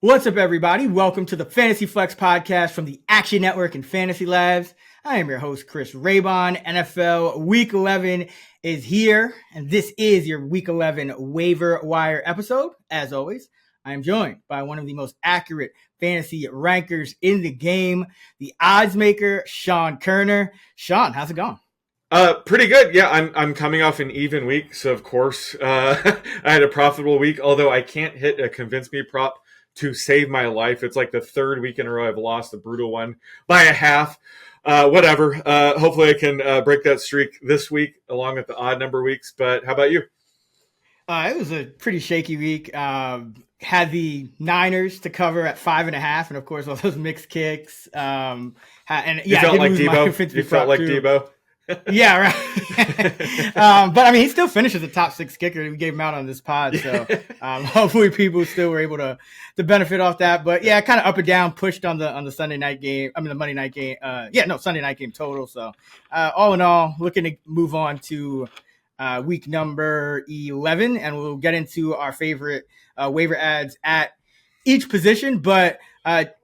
What's up, everybody? Welcome to the Fantasy Flex podcast from the Action Network and Fantasy Labs. I am your host, Chris Raybon. NFL Week 11 is here, and this is your Week 11 waiver wire episode. As always, I am joined by one of the most accurate fantasy rankers in the game, the odds maker, Sean Kerner. Sean, how's it going? Pretty good. Yeah, I'm coming off an even week, so of course I had a profitable week. Although I can't hit a convince me prop to save my life. It's like the third week in a row I've lost a brutal one by a half. Whatever. Hopefully I can break that streak this week along with the odd number weeks. But how about you? It was a pretty shaky week. Had the Niners to cover at 5.5, and of course all those mixed kicks. You felt like Debo. You felt like Debo. Yeah, right. But I mean, he still finishes the top 6 kicker. We gave him out on this pod, so hopefully people still were able to benefit off that. But yeah, kind of up and down, pushed on the Sunday night game. I mean, the Monday night game. Sunday night game total. So all in all, looking to move on to week number 11, and we'll get into our favorite waiver ads at each position. But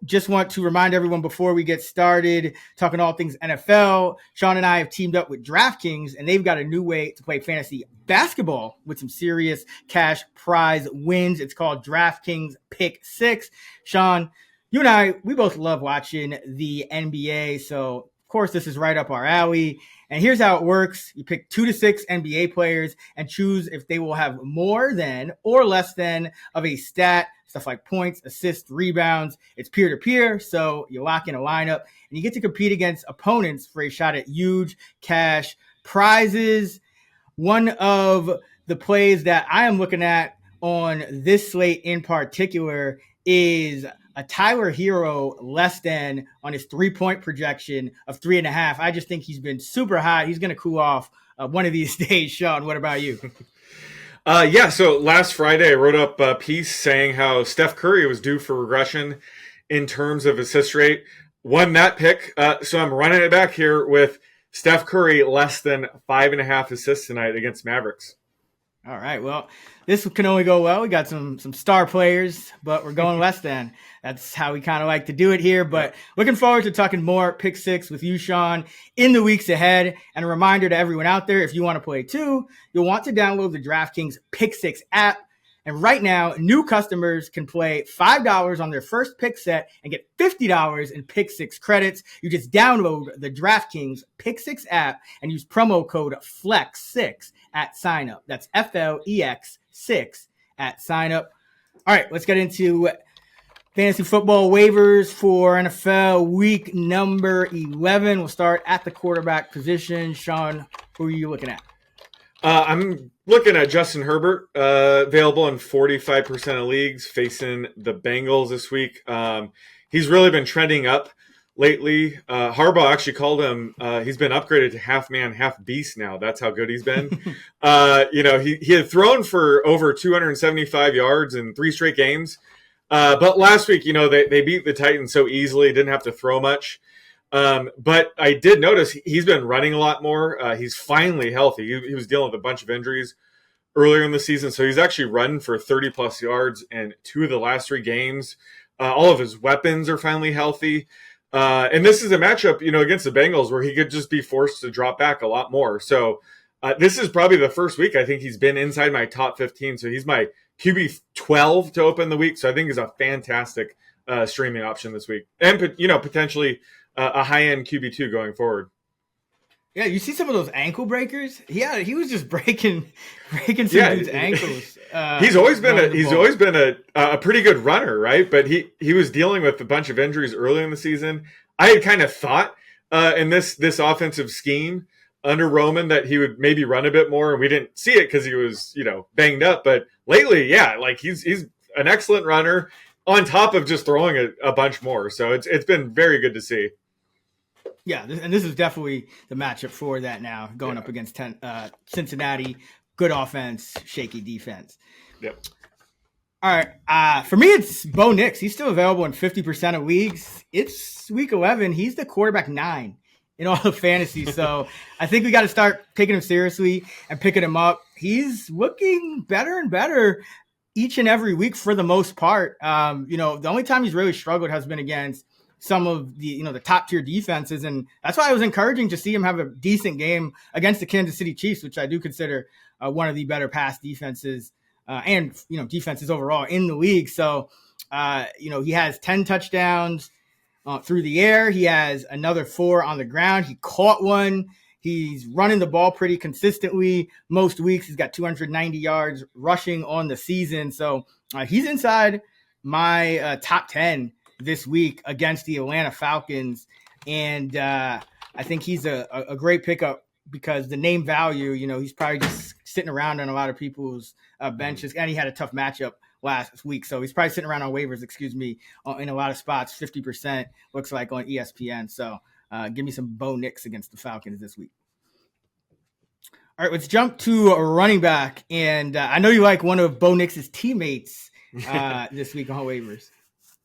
just want to remind everyone before we get started talking all things NFL, Sean and I have teamed up with Draftkings, and they've got a new way to play fantasy basketball with some serious cash prize wins. It's called Draftkings Pick 6. Sean, you and I, we both love watching the NBA, so of course this is right up our alley. And here's how it works. You pick 2 to 6 NBA players and choose if they will have more than or less than of a stat, stuff like points, assists, rebounds. It's peer-to-peer, so you lock in a lineup, and you get to compete against opponents for a shot at huge cash prizes. One of the plays that I am looking at on this slate in particular is a Tyler Hero less than on his 3-point projection of 3.5. I just think he's been super hot. He's going to cool off one of these days. Sean, what about you? So last Friday I wrote up a piece saying how Steph Curry was due for regression in terms of assist rate. Won that pick. So I'm running it back here with Steph Curry less than 5.5 assists tonight against Mavericks. All right. Well, this can only go well. We got some star players, but we're going less than. That's how we kind of like to do it here. But looking forward to talking more Pick 6 with you, Sean, in the weeks ahead. And a reminder to everyone out there, if you want to play too, you'll want to download the DraftKings Pick 6 app. And right now, new customers can play $5 on their first pick set and get $50 in Pick 6 credits. You just download the DraftKings Pick 6 app and use promo code FLEX6 at sign up. That's FLEX 6 at sign up. All right, let's get into fantasy football waivers for NFL week number 11. We'll start at the quarterback position. Sean, who are you looking at? I'm looking at Justin Herbert, available in 45% of leagues, facing the Bengals this week. He's really been trending up lately. Harbaugh actually called him, he's been upgraded to half man, half beast now. That's how good he's been. He had thrown for over 275 yards in 3 straight games. But last week, they beat the Titans so easily, didn't have to throw much. But I did notice he's been running a lot more. He's finally healthy. He was dealing with a bunch of injuries earlier in the season. So he's actually run for 30-plus yards in 2 of the last 3 games. All of his weapons are finally healthy. And this is a matchup, against the Bengals where he could just be forced to drop back a lot more. So this is probably the first week I think he's been inside my top 15. So he's my QB 12 to open the week. So I think he's a fantastic streaming option this week. And, potentially a high-end QB2 going forward. Yeah, you see some of those ankle breakers? Yeah, he was just breaking some dude's ankles. He's always been a pretty good runner, right? But he was dealing with a bunch of injuries early in the season. I had kind of thought in this offensive scheme under Roman that he would maybe run a bit more, and we didn't see it because he was banged up. But lately, he's an excellent runner on top of just throwing a bunch more. So it's been very good to see. Yeah, and this is definitely the matchup for that now, going up against Cincinnati. Good offense, shaky defense. Yep. All right. For me, it's Bo Nix. He's still available in 50% of leagues. It's week 11. He's the quarterback 9 in all of fantasy. So I think we got to start taking him seriously and picking him up. He's looking better and better each and every week for the most part. The only time he's really struggled has been against some of the, the top tier defenses. And that's why it was encouraging to see him have a decent game against the Kansas City Chiefs, which I do consider one of the better pass defenses and defenses overall in the league. So, he has 10 touchdowns through the air. He has another 4 on the ground. He caught one. He's running the ball pretty consistently. Most weeks he's got 290 yards rushing on the season. So he's inside my top 10 this week against the Atlanta Falcons. And I think he's a great pickup because the name value, he's probably just sitting around on a lot of people's benches. And he had a tough matchup last week. So he's probably sitting around on waivers, in a lot of spots, 50% looks like on ESPN. So give me some Bo Nix against the Falcons this week. All right, let's jump to a running back. And I know you like one of Bo Nix's teammates this week on waivers.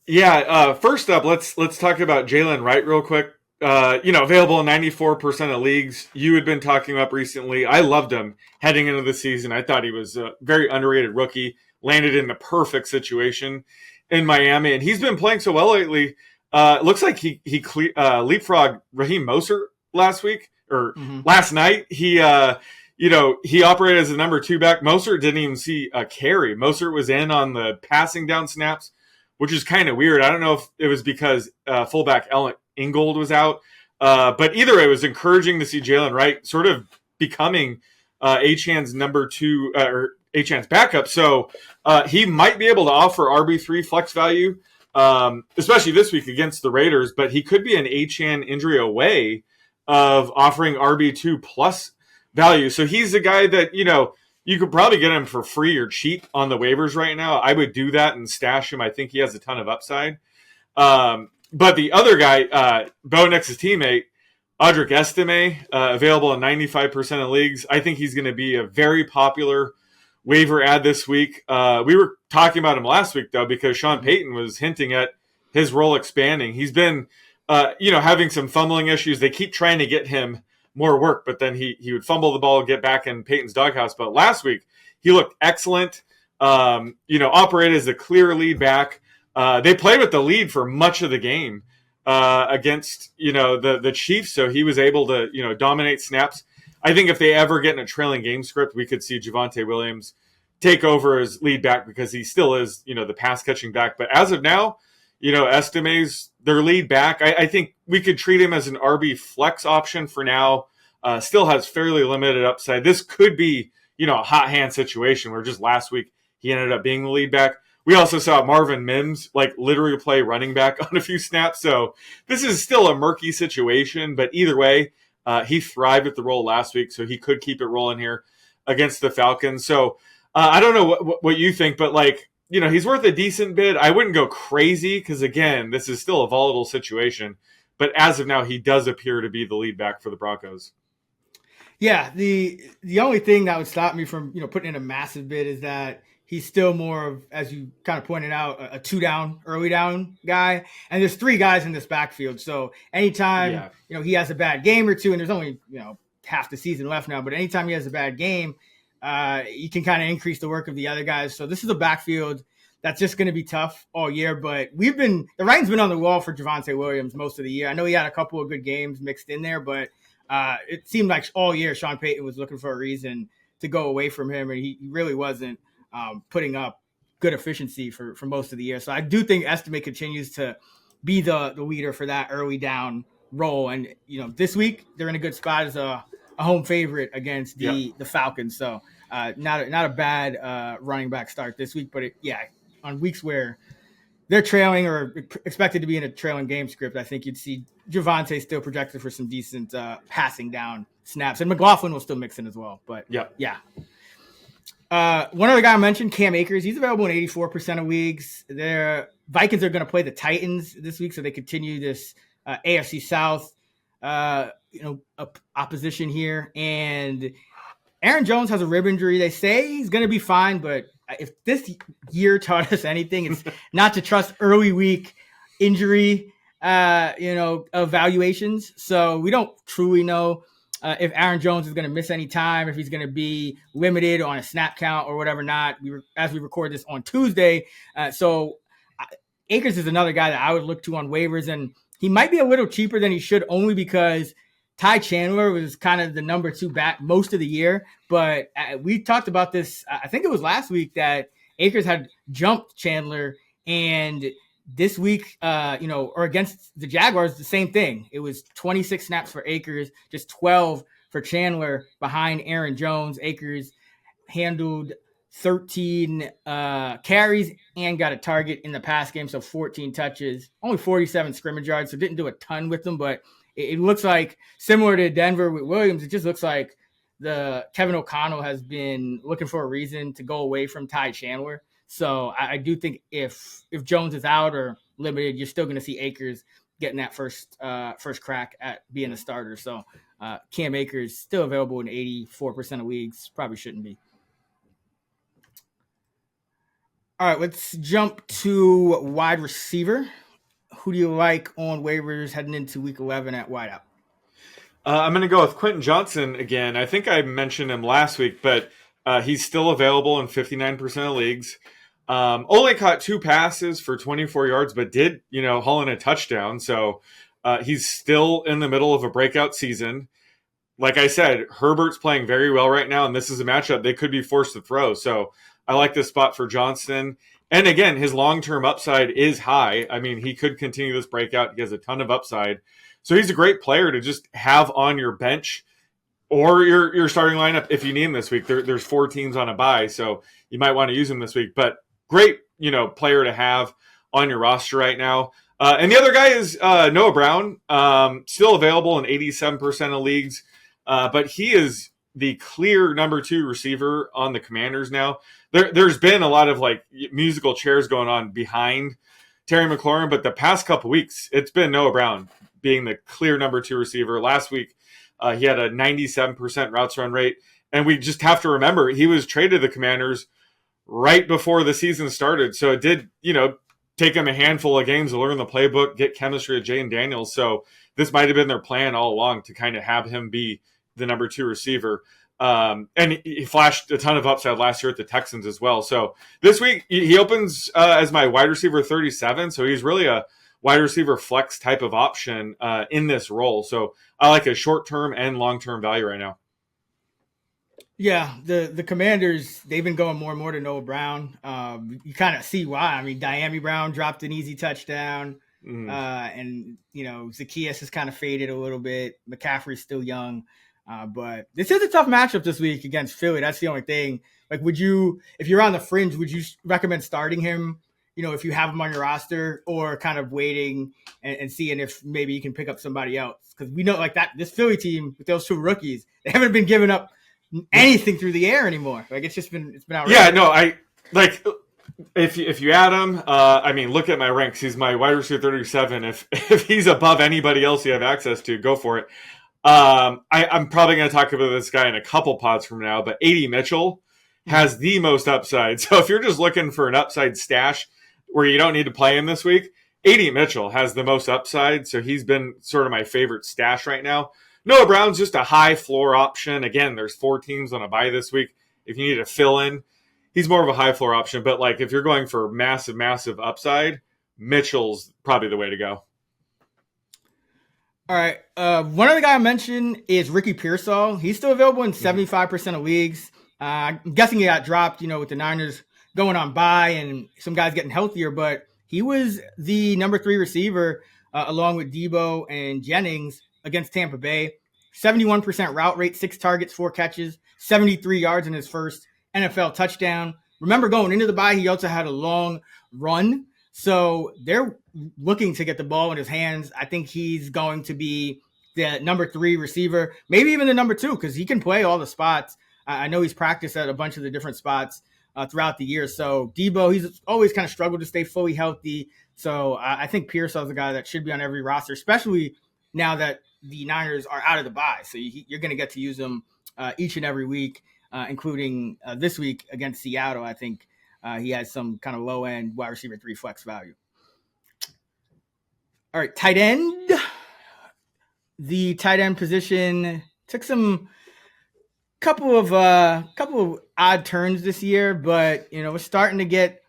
Yeah, first up, let's talk about Jalen Wright real quick. Available in 94% of leagues. You had been talking up recently. I loved him heading into the season. I thought he was a very underrated rookie. Landed in the perfect situation in Miami, and he's been playing so well lately. It looks like he leapfrogged Raheem Mostert last week or last night. He operated as the number 2 back. Mostert didn't even see a carry. Mostert was in on the passing down snaps, which is kind of weird. I don't know if it was because fullback Ellen Ingold was out, but either way, it was encouraging to see Jalen Wright sort of becoming Achan's number 2 or Achan's backup. So he might be able to offer RB3 flex value, especially this week against the Raiders, but he could be an Achan injury away of offering RB2 plus value. So he's a guy that, you could probably get him for free or cheap on the waivers right now. I would do that and stash him. I think he has a ton of upside. But the other guy, Bo Nix's teammate, Audric Estime, available in 95% of leagues. I think he's going to be a very popular waiver ad this week. We were talking about him last week, though, because Sean Payton was hinting at his role expanding. He's been, having some fumbling issues. They keep trying to get him more work, but then he would fumble the ball, get back in Payton's doghouse. But last week, he looked excellent, operated as a clear lead back. They played with the lead for much of the game against, the Chiefs, so he was able to, dominate snaps. I think if they ever get in a trailing game script, we could see Javonte Williams take over as lead back because he still is, the pass catching back. But as of now, Estime's their lead back. I think we could treat him as an RB flex option for now. Still has fairly limited upside. This could be, a hot hand situation where just last week he ended up being the lead back. We also saw Marvin Mims literally play running back on a few snaps. So this is still a murky situation, but either way, he thrived at the role last week, so he could keep it rolling here against the Falcons. So I don't know what you think, but he's worth a decent bid. I wouldn't go crazy because, again, this is still a volatile situation. But as of now, he does appear to be the lead back for the Broncos. Yeah, the only thing that would stop me from putting in a massive bid is that he's still more of, as you kind of pointed out, a 2-down, early down guy. And there's 3 guys in this backfield. So anytime, he has a bad game or two, and there's only, half the season left now, but anytime he has a bad game, you can kind of increase the work of the other guys. So this is a backfield that's just going to be tough all year. But the writing's been on the wall for Javonte Williams most of the year. I know he had a couple of good games mixed in there, but it seemed like all year Sean Payton was looking for a reason to go away from him, and he really wasn't putting up good efficiency for most of the year. So I do think Estime continues to be the leader for that early down role. And, this week they're in a good spot as a home favorite against the Falcons. So not a bad running back start this week, but on weeks where they're trailing or expected to be in a trailing game script, I think you'd see Javonte still projected for some decent passing down snaps, and McLaughlin will still mix in as well. But one other guy I mentioned, Cam Akers, he's available in 84% of leagues. The Vikings are going to play the Titans this week, so they continue this AFC South, opposition here. And Aaron Jones has a rib injury. They say he's going to be fine, but if this year taught us anything, it's not to trust early week injury, evaluations. So we don't truly know if Aaron Jones is going to miss any time, if he's going to be limited on a snap count or whatever. Not as we record this on Tuesday, so Akers is another guy that I would look to on waivers, and he might be a little cheaper than he should, only because Ty Chandler was kind of the number 2 back most of the year. But we talked about this, I think it was last week, that Akers had jumped Chandler, and this week, or against the Jaguars, the same thing. It was 26 snaps for Akers, just 12 for Chandler behind Aaron Jones. Akers handled 13 carries and got a target in the pass game, so 14 touches, only 47 scrimmage yards, so didn't do a ton with them, but it looks like, similar to Denver with Williams, it just looks like the Kevin O'Connell has been looking for a reason to go away from Ty Chandler. So I do think if Jones is out or limited, you're still going to see Akers getting that first crack at being a starter. So Cam Akers still available in 84% of leagues. Probably shouldn't be. All right, let's jump to wide receiver. Who do you like on waivers heading into week 11 at wideout? I'm going to go with Quentin Johnson again. I think I mentioned him last week, but he's still available in 59% of leagues. Only caught 2 passes for 24 yards, but did, haul in a touchdown. So he's still in the middle of a breakout season. Like I said, Herbert's playing very well right now, and this is a matchup they could be forced to throw. So I like this spot for Johnson. And again, his long-term upside is high. I mean, he could continue this breakout. He has a ton of upside. So he's a great player to just have on your bench or your starting lineup if you need him this week. There's 4 teams on a bye, so you might want to use him this week. But great, player to have on your roster right now. And the other guy is Noah Brown, still available in 87% of leagues. But he is the clear number 2 receiver on the Commanders now. There's been a lot of musical chairs going on behind Terry McLaurin, but the past couple weeks, it's been Noah Brown being the clear number 2 receiver. Last week, he had a 97% routes run rate. And we just have to remember, he was traded to the Commanders right before the season started. So it did, take him a handful of games to learn the playbook, get chemistry with Jane Daniels. So this might have been their plan all along to kind of have him be the number 2 receiver. And he flashed a ton of upside last year at the Texans as well. So this week he opens as my wide receiver 37. So he's really a wide receiver flex type of option in this role. So I like a short-term and long-term value right now. Yeah, the Commanders, they've been going more and more to Noah Brown. You kind of see why. I mean, Diami Brown dropped an easy touchdown. And, Zacchaeus has kind of faded a little bit. McCaffrey's still young. But this is a tough matchup this week against Philly. That's the only thing. Like, if you're on the fringe, would you recommend starting him, if you have him on your roster, or kind of waiting and seeing if maybe you can pick up somebody else? Because we know this Philly team with those 2 rookies, they haven't been giving up anything through the air anymore. It's been outrageous. Yeah, no, I like if you add him, look at my ranks. He's my wide receiver 37. If he's above anybody else you have access to, go for it. I'm probably going to talk about this guy in a couple pods from now, but A.D. Mitchell has the most upside. So if you're just looking for an upside stash where you don't need to play him this week, A.D. Mitchell has the most upside. So he's been sort of my favorite stash right now. Noah Brown's just a high floor option. Again, there's 4 teams on a bye this week. If you need to fill in, he's more of a high floor option. But if you're going for massive, massive upside, Mitchell's probably the way to go. All right. One other guy I mentioned is Ricky Pearsall. He's still available in 75% of leagues. I'm guessing he got dropped, with the Niners going on bye and some guys getting healthier, but he was the number 3 receiver along with Debo and Jennings against Tampa Bay. 71% route rate, 6 targets, 4 catches, 73 yards in his first NFL touchdown. Remember, going into the bye, he also had a long run. So they're looking to get the ball in his hands. I think he's going to be the number 3 receiver, maybe even the number 2, because he can play all the spots. I know he's practiced at a bunch of the different spots throughout the year. So Debo, he's always kind of struggled to stay fully healthy. So I think Pearsall's a guy that should be on every roster, especially now that the Niners are out of the bye. So you're going to get to use him each and every week, including this week against Seattle. I think he has some kind of low-end wide receiver 3 flex value. All right, tight end. The tight end position took some couple of odd turns this year, but we're starting to get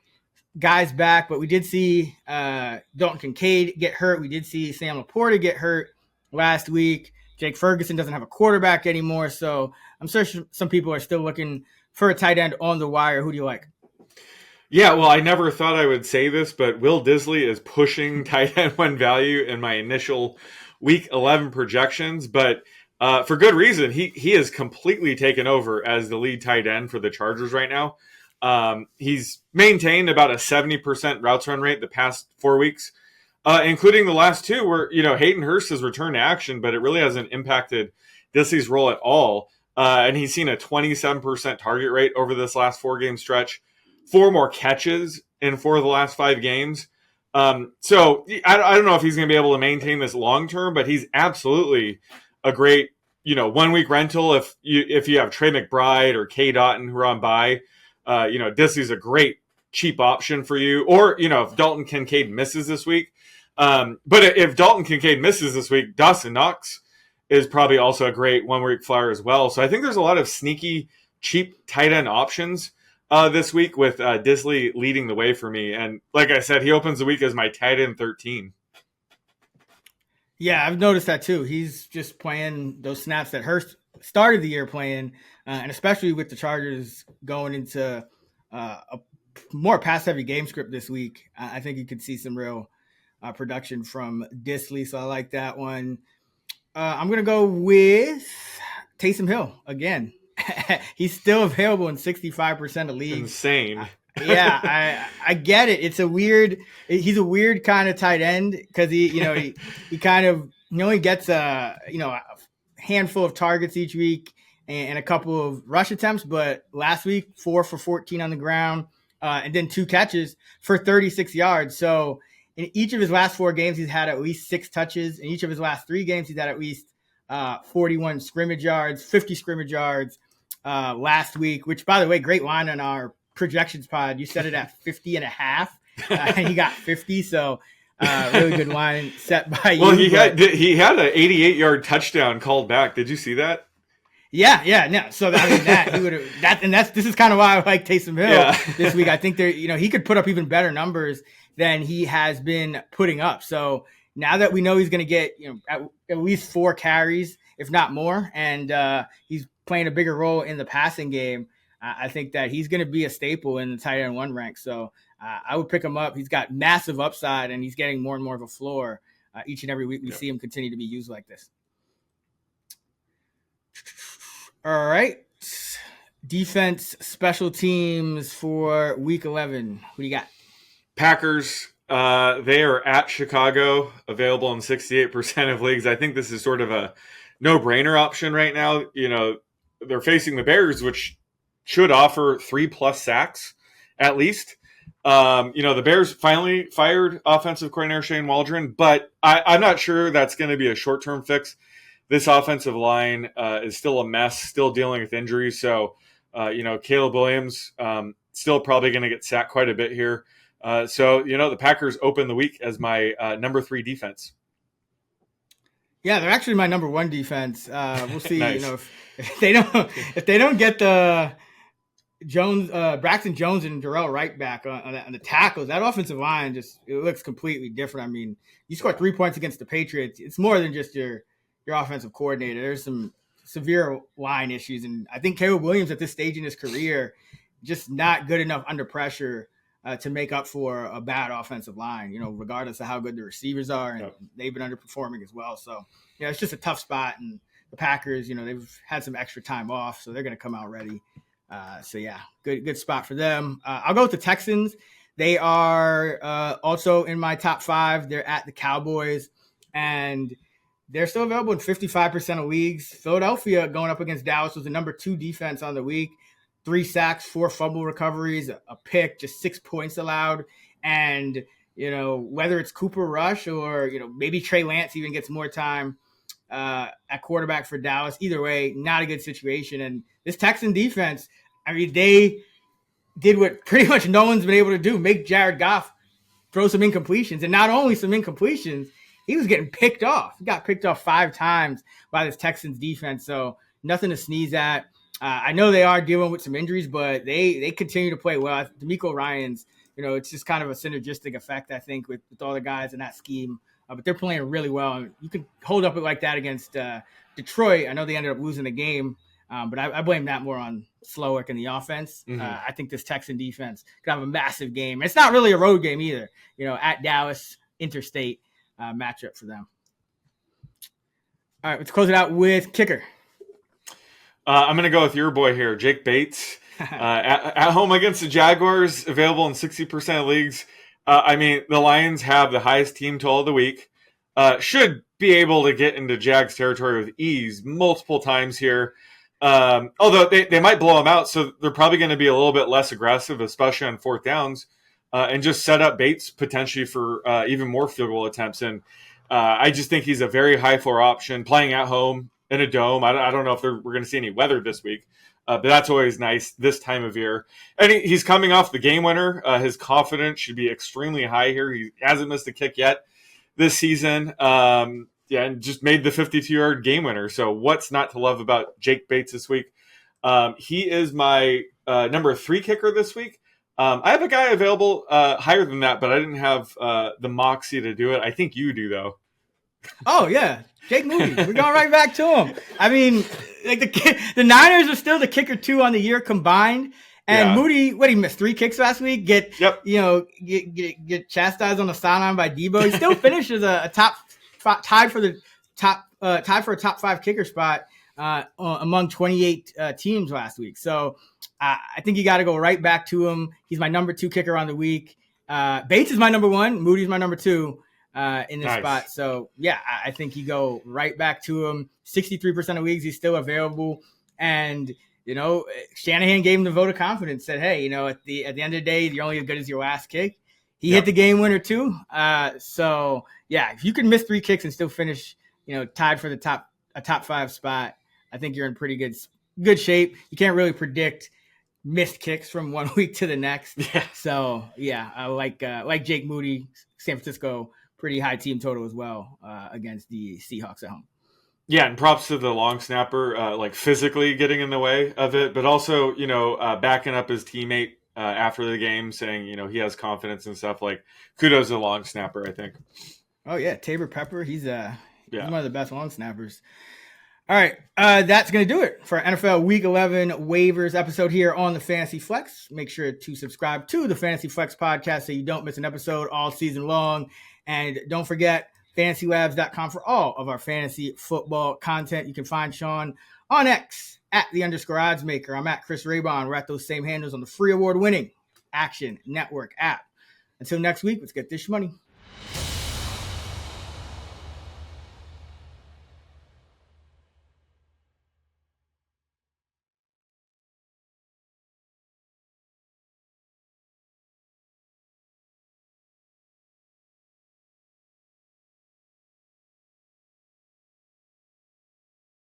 guys back. But we did see Dalton Kincaid get hurt. We did see Sam Laporta get hurt last week. Jake Ferguson doesn't have a quarterback anymore, so I'm sure some people are still looking for a tight end on the wire. Who do you like? Yeah, well, I never thought I would say this, but Will Disley is pushing tight end one value in my initial Week 11 projections, but for good reason. He has completely taken over as the lead tight end for the Chargers right now. He's maintained about a 70% routes run rate the past 4 weeks, including the last two where, Hayden Hurst has returned to action, but it really hasn't impacted Disley's role at all. And he's seen a 27% target rate over this last 4-game stretch, 4 more catches in 4 of the last 5 games. So I don't know if he's going to be able to maintain this long term, but he's absolutely a great, 1 week rental. If you have Trey McBride or K Dotton who are on bye, Disley's a great cheap option for you. Or, if Dalton Kincaid misses this week. But if Dalton Kincaid misses this week, Dawson Knox is probably also a great 1 week flyer as well. So I think there's a lot of sneaky, cheap tight end options this week with Disley leading the way for me. And like I said, he opens the week as my tight end 13. Yeah, I've noticed that too. He's just playing those snaps that Hurst started the year playing, and especially with the Chargers going into a more pass-heavy game script this week, I think you could see some real production from Disley, so I like that one. I'm going to go with Taysom Hill again. He's still available in 65% of leagues. Insane. Yeah, I get it. He's a weird kind of tight end because he kind of only gets a handful of targets each week and a couple of rush attempts. But last week, 4 for 14 on the ground, and then 2 catches for 36 yards. So in each of his last 4 games, he's had at least 6 touches. In each of his last 3 games, he's had at least 41 scrimmage yards, 50 scrimmage yards last week, which, by the way, great line on our projections pod. You set it at 50.5, and he got 50. So really good line set by you. Well, he had an 88-yard touchdown called back. Did you see that? Yeah, no. So this is kind of why I like Taysom Hill this week. I think he could put up even better numbers than he has been putting up. So now that we know he's going to get at least 4 carries, if not more, and he's playing a bigger role in the passing game, I think that he's going to be a staple in the tight end 1 rank. So I would pick him up. He's got massive upside, and he's getting more and more of a floor each and every week. We see him continue to be used like this. All right. Defense, special teams for Week 11. Who do you got? Packers. They are at Chicago, available in 68% of leagues. I think this is sort of a no-brainer option right now. They're facing the Bears, which should offer 3+ sacks at least. The Bears finally fired offensive coordinator Shane Waldron, but I'm not sure that's going to be a short-term fix. This offensive line is still a mess, still dealing with injuries. So, Caleb Williams still probably going to get sacked quite a bit here. So the Packers open the week as my number 3 defense. Yeah, they're actually my number 1 defense. We'll see. Nice. If they don't get the Braxton Jones and Darrell Wright back on the tackles, that offensive line it looks completely different. I mean, you scored 3 points against the Patriots. It's more than just your offensive coordinator. There's some severe line issues, and I think Caleb Williams at this stage in his career just not good enough under pressure to make up for a bad offensive line, regardless of how good the receivers are, and they've been underperforming as well. So, it's just a tough spot, and the Packers, they've had some extra time off, so they're going to come out ready. Good spot for them. I'll go with the Texans. They are also in my top 5. They're at the Cowboys, and they're still available in 55% of leagues. Philadelphia going up against Dallas was the number 2 defense on the week. 3 sacks, 4 fumble recoveries, a pick, just 6 points allowed. And, whether it's Cooper Rush or, maybe Trey Lance even gets more time at quarterback for Dallas. Either way, not a good situation. And this Texan defense, I mean, they did what pretty much no one's been able to do, make Jared Goff throw some incompletions. And not only some incompletions, he was getting picked off. He got picked off 5 times by this Texans defense. So nothing to sneeze at. I know they are dealing with some injuries, but they continue to play well. D'Amico Ryans, it's just kind of a synergistic effect, I think, with all the guys in that scheme. But they're playing really well. And you can hold up it like that against Detroit. I know they ended up losing the game, but I blame that more on Slowick and the offense. Mm-hmm. I think this Texan defense could have a massive game. It's not really a road game either. At Dallas, interstate matchup for them. All right, let's close it out with kicker. I'm going to go with your boy here, Jake Bates. At home against the Jaguars, available in 60% of leagues. The Lions have the highest team total of the week. Should be able to get into Jags territory with ease multiple times here. Although they might blow them out, so they're probably going to be a little bit less aggressive, especially on 4th downs, and just set up Bates potentially for even more field goal attempts. And I just think he's a very high floor option, playing at home in a dome. I don't know if we're going to see any weather this week, but that's always nice this time of year. And he's coming off the game winner. His confidence should be extremely high here. He hasn't missed a kick yet this season. And just made the 52-yard game winner. So what's not to love about Jake Bates this week? He is my number 3 kicker this week. I have a guy available higher than that, but I didn't have the moxie to do it. I think you do, though. Oh, yeah. Jake Moody. We're going right back to him. The Niners are still the kicker 2 on the year combined. And Moody, he missed 3 kicks last week? Get chastised on the sideline by Debo. He still finishes tied for a top 5 kicker spot among 28 teams last week. So I think you got to go right back to him. He's my number 2 kicker on the week. Bates is my number 1. Moody's my number 2 in this spot. So I think you go right back to him. 63% of leagues, he's still available. And Shanahan gave him the vote of confidence. Said, hey, at the end of the day, you're only as good as your last kick. He hit the game winner too. If you can miss 3 kicks and still finish, tied for the top 5 spot, I think you're in pretty good shape. You can't really predict missed kicks from one week to the next. Yeah. So I like Jake Moody, San Francisco, pretty high team total as well against the Seahawks at home. Yeah, and props to the long snapper, physically getting in the way of it, but also, backing up his teammate after the game, saying, he has confidence and stuff. Kudos to the long snapper, I think. Oh, yeah, Tabor Pepper. He's one of the best long snappers. All right, that's going to do it for NFL Week 11 waivers episode here on the Fantasy Flex. Make sure to subscribe to the Fantasy Flex podcast so you don't miss an episode all season long. And don't forget, FantasyLabs.com for all of our fantasy football content. You can find Sean on X at @_oddsmaker. I'm at Chris Raybon. We're at those same handles on the free award-winning Action Network app. Until next week, let's get this money.